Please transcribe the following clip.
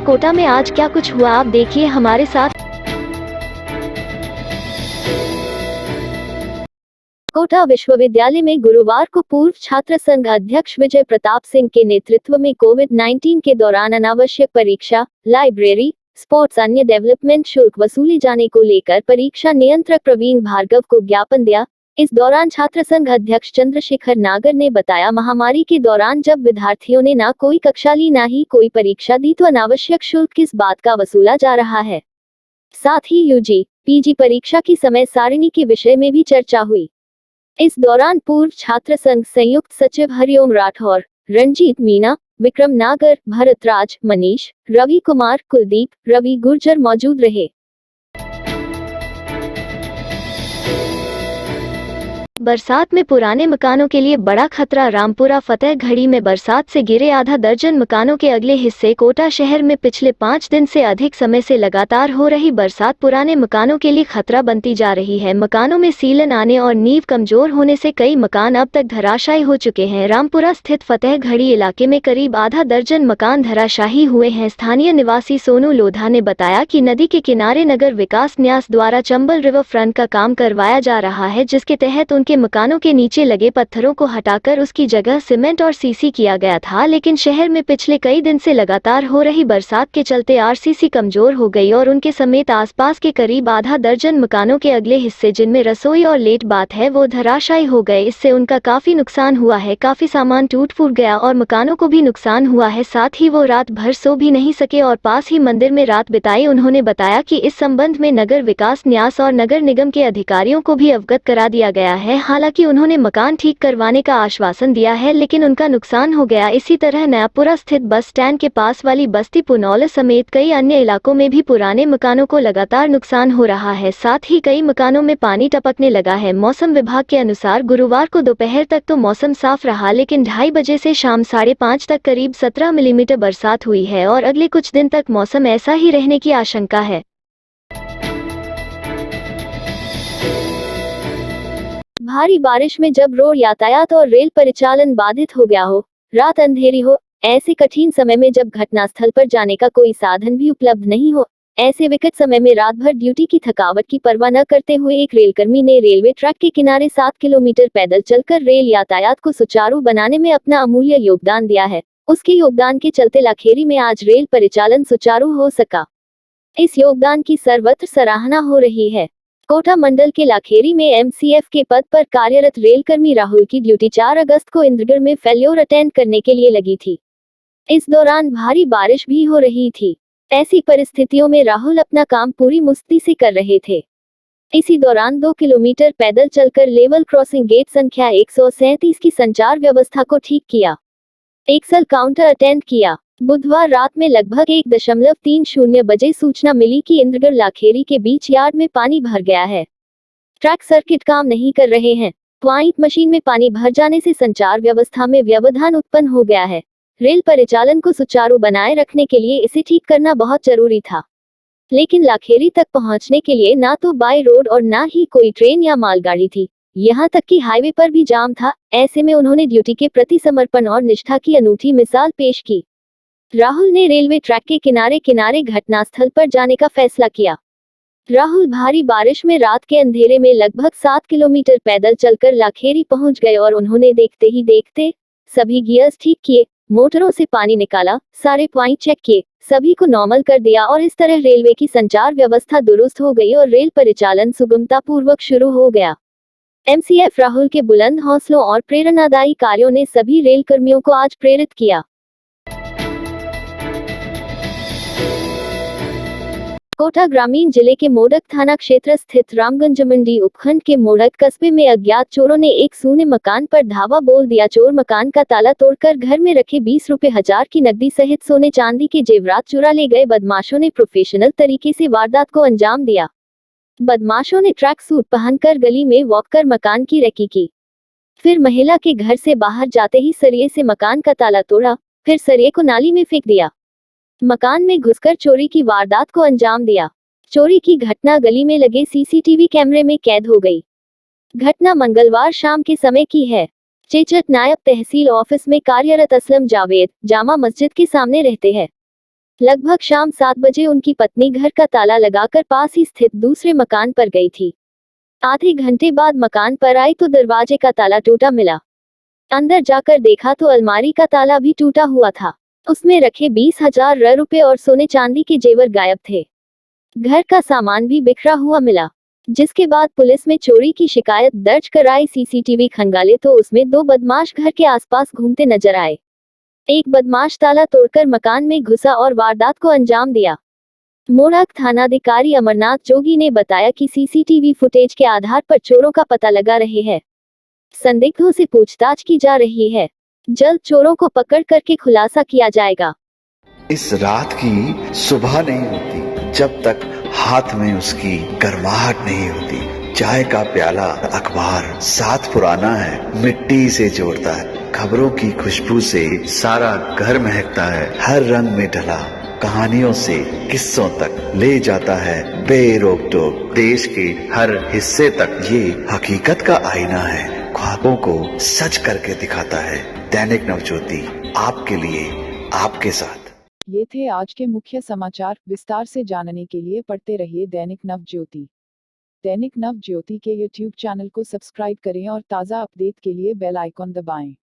कोटा में आज क्या कुछ हुआ, आप देखिए हमारे साथ। कोटा विश्वविद्यालय में गुरुवार को पूर्व छात्र संघ अध्यक्ष विजय प्रताप सिंह के नेतृत्व में कोविड-19 के दौरान अनावश्यक परीक्षा, लाइब्रेरी, स्पोर्ट्स अन्य डेवलपमेंट शुल्क वसूले जाने को लेकर परीक्षा नियंत्रक प्रवीण भार्गव को ज्ञापन दिया। इस दौरान छात्र संघ अध्यक्ष चंद्रशेखर नागर ने बताया, महामारी के दौरान जब विद्यार्थियों ने ना कोई कक्षा ली ना ही कोई परीक्षा दी तो अनावश्यक शुल्क किस बात का वसूला जा रहा है। साथ ही यूजी, पीजी परीक्षा की समय सारिणी के विषय में भी चर्चा हुई। इस दौरान पूर्व छात्र संघ संयुक्त सचिव हरिओम राठौर, रणजीत मीणा, विक्रम नागर, भरत राज, मनीष, रवि कुमार, कुलदीप, रवि गुर्जर मौजूद रहे। बरसात में पुराने मकानों के लिए बड़ा खतरा, रामपुरा फतेहगढ़ी में बरसात से गिरे आधा दर्जन मकानों के अगले हिस्से। कोटा शहर में पिछले 5 दिन से अधिक समय से लगातार हो रही बरसात पुराने मकानों के लिए खतरा बनती जा रही है। मकानों में सीलन आने और नींव कमजोर होने से कई मकान अब तक धराशायी हो चुके हैं। रामपुरा स्थित फतेहगढ़ी इलाके में करीब आधा दर्जन मकान धराशायी हुए हैं। स्थानीय निवासी सोनू लोधा ने बताया कि नदी के किनारे नगर विकास न्यास द्वारा चंबल रिवर फ्रंट का काम करवाया जा रहा है, जिसके तहत उनके मकानों के नीचे लगे पत्थरों को हटाकर उसकी जगह सीमेंट और सीसी किया गया था, लेकिन शहर में पिछले कई दिन से लगातार हो रही बरसात के चलते आरसीसी कमजोर हो गई और उनके समेत आसपास के करीब आधा दर्जन मकानों के अगले हिस्से, जिनमें रसोई और लेट बाथ है, वो धराशायी हो गए। इससे उनका काफी नुकसान हुआ है, काफी सामान टूट फूट गया और मकानों को भी नुकसान हुआ है। साथ ही वो रात भर सो भी नहीं सके और पास ही मंदिर में रात बिताई। उन्होंने बताया कि इस संबंध में नगर विकास न्यास और नगर निगम के अधिकारियों को भी अवगत करा दिया गया है। हालांकि उन्होंने मकान ठीक करवाने का आश्वासन दिया है, लेकिन उनका नुकसान हो गया। इसी तरह नयापुरा स्थित बस स्टैंड के पास वाली बस्ती पुनौल समेत कई अन्य इलाकों में भी पुराने मकानों को लगातार नुकसान हो रहा है। साथ ही कई मकानों में पानी टपकने लगा है। मौसम विभाग के अनुसार गुरुवार को दोपहर तक तो मौसम साफ रहा, लेकिन 2:30 बजे से शाम 5:30 तक करीब 17 मिलीमीटर बरसात हुई है और अगले कुछ दिन तक मौसम ऐसा ही रहने की आशंका है। भारी बारिश में जब रोड यातायात और रेल परिचालन बाधित हो गया हो, रात अंधेरी हो, ऐसे कठिन समय में जब घटनास्थल पर जाने का कोई साधन भी उपलब्ध नहीं हो, ऐसे विकट समय में रात भर ड्यूटी की थकावट की परवाह न करते हुए एक रेलकर्मी ने रेलवे ट्रैक के किनारे 7 किलोमीटर पैदल चलकर रेल यातायात को सुचारू बनाने में अपना अमूल्य योगदान दिया है। उसके योगदान के चलते लाखेरी में आज रेल परिचालन सुचारू हो सका। इस योगदान की सर्वत्र सराहना हो रही है। कोटा मंडल के लाखेरी में एमसीएफ के पद पर कार्यरत रेलकर्मी राहुल की ड्यूटी 4 अगस्त को इंद्रगढ़ में फेल्योर अटेंड करने के लिए लगी थी। इस दौरान भारी बारिश भी हो रही थी। ऐसी परिस्थितियों में राहुल अपना काम पूरी मुस्ती से कर रहे थे। इसी दौरान 2 किलोमीटर पैदल चलकर लेवल क्रॉसिंग गेट संख्या 137 की संचार व्यवस्था को ठीक किया। एक्सल काउंटर अटेंड किया। बुधवार रात में लगभग 1:30 बजे सूचना मिली कि इंद्रगढ़ लाखेरी के बीच यार्ड में पानी भर गया है। ट्रैक सर्किट काम नहीं कर रहे हैं। पॉइंट मशीन में पानी भर जाने से संचार व्यवस्था में व्यवधान उत्पन्न हो गया है। रेल परिचालन को सुचारू बनाए रखने के लिए इसे ठीक करना बहुत जरूरी था, लेकिन लाखेरी तक पहुंचने के लिए ना तो बाय रोड और ना ही कोई ट्रेन या मालगाड़ी थी। यहाँ तक कि हाईवे पर भी जाम था। ऐसे में उन्होंने ड्यूटी के प्रति समर्पण और निष्ठा की अनूठी मिसाल पेश की। राहुल ने रेलवे ट्रैक के किनारे किनारे घटनास्थल पर जाने का फैसला किया। राहुल भारी बारिश में रात के अंधेरे में लगभग 7 किलोमीटर पैदल चलकर लाखेरी पहुंच गए और उन्होंने देखते ही देखते सभी गियर्स ठीक किए, मोटरों से पानी निकाला, सारे पॉइंट चेक किए, सभी को नॉर्मल कर दिया और इस तरह रेलवे की संचार व्यवस्था दुरुस्त हो गई और रेल परिचालन सुगमता पूर्वक शुरू हो गया। एमसीएफ राहुल के बुलंद हौसलों और प्रेरणादायी कार्यों ने सभी रेल कर्मियों को आज प्रेरित किया। कोटा ग्रामीण जिले के मोडक थाना क्षेत्र स्थित रामगंज मंडी उपखंड के मोडक कस्बे में अज्ञात चोरों ने एक सूने मकान पर धावा बोल दिया। चोर मकान का ताला तोड़कर घर में रखे 20 रुपए हजार की नकदी सहित सोने चांदी के जेवरात चुरा ले गए। बदमाशों ने प्रोफेशनल तरीके से वारदात को अंजाम दिया। बदमाशों ने ट्रैक सूट पहनकर गली में वॉक कर मकान की रेकी की, फिर महिला के घर से बाहर जाते ही सरिये से मकान का ताला तोड़ा, फिर सरिये को नाली में फेंक दिया। मकान में घुसकर चोरी की वारदात को अंजाम दिया। चोरी की घटना गली में लगे सीसीटीवी कैमरे में कैद हो गई। घटना मंगलवार शाम के समय की है। चेचट नायब तहसील ऑफिस में कार्यरत असलम जावेद जामा मस्जिद के सामने रहते हैं। लगभग शाम 7 बजे उनकी पत्नी घर का ताला लगाकर पास ही स्थित दूसरे मकान पर गई थी। आधे घंटे बाद मकान पर आई तो दरवाजे का ताला टूटा मिला। अंदर जाकर देखा तो अलमारी का ताला भी टूटा हुआ था। उसमें रखे 20,000 रुपए और सोने चांदी के जेवर गायब थे। घर का सामान भी बिखरा हुआ मिला। जिसके बाद पुलिस में चोरी की शिकायत दर्ज कराई। सीसीटीवी खंगाले तो उसमें 2 बदमाश घर के आसपास घूमते नजर आए। एक बदमाश ताला तोड़कर मकान में घुसा और वारदात को अंजाम दिया। मोरग थानाधिकारी अमरनाथ जोगी ने बताया कि सीसीटीवी फुटेज के आधार पर चोरों का पता लगा रहे हैं। संदिग्धों से पूछताछ की जा रही है। जल्द चोरों को पकड़ करके खुलासा किया जाएगा। इस रात की सुबह नहीं होती जब तक हाथ में उसकी गर्माहट नहीं होती। चाय का प्याला, अखबार साथ पुराना है, मिट्टी से जोड़ता है। खबरों की खुशबू से सारा घर महकता है। हर रंग में ढला कहानियों से किस्सों तक ले जाता है बेरोक टोक। देश के हर हिस्से तक ये हकीकत का आईना है। ख्वाबों को सच करके दिखाता है। दैनिक नवज्योति, आपके लिए, आपके साथ। ये थे आज के मुख्य समाचार। विस्तार से जानने के लिए पढ़ते रहिए दैनिक नवज्योति। दैनिक नवज्योति के YouTube चैनल को सब्सक्राइब करें और ताज़ा अपडेट के लिए बेल आइकॉन दबाएं।